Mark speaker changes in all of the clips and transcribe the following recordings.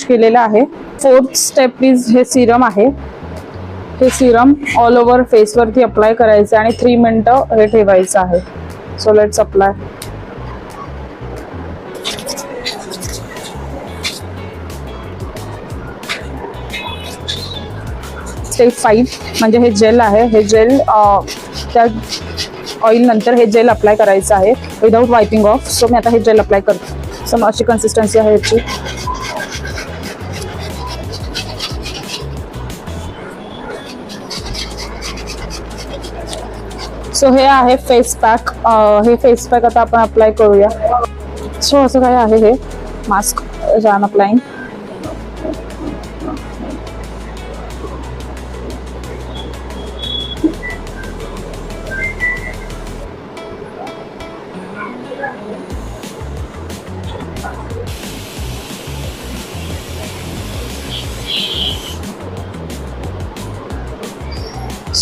Speaker 1: Finish केलेलं आहे. Fourth step is हे सिरम आहे. हे सिरम ऑल ओव्हर फेसवरती अप्लाय करायचं आणि 3 मिनिटं हे ठेवायचं आहे. So let's apply. स्टेप 5 म्हणजे हे जेल आहे. हे जेल त्या ऑइल नंतर हे जेल अप्लाय करायचं आहे विदाउट वायपिंग ऑफ. सो मी आता हे जेल अप्लाय करते. सो अशी कन्सिस्टन्सी आहे याची. सो हे आहे फेस पॅक. हे फेस पॅक आता आपण अप्लाय करूया. सो असं काय आहे हे मास्क जान applying.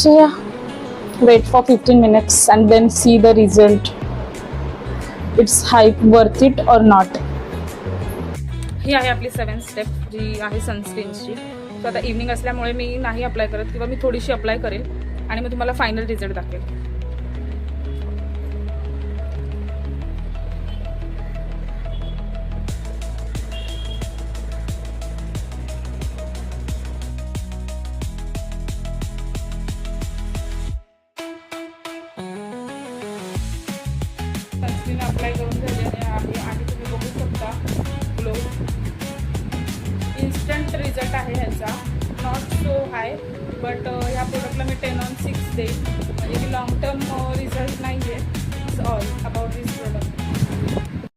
Speaker 1: So yeah, wait for 15 minutes and then see the result. It's worth it or not. ही आहे आपली 7th स्टेप जी आहे सनस्क्रीनची. सो आता इव्हनिंग असल्यामुळे मी नाही अप्लाय करत किंवा मी थोडीशी अप्लाय करेल आणि मग तुम्हाला फायनल रिझल्ट दाखवेल. सनस्क्रीन अप्लाय करून झालेले आहे आणि तुम्ही बघू शकता ग्लो. इन्स्टंट रिझल्ट आहे ह्याचा. नॉट सो हाय बट ह्या प्रोडक्टला मी 10/6 देईन. म्हणजे की लॉंग टर्म रिझल्ट नाही आहे. It's all about this product.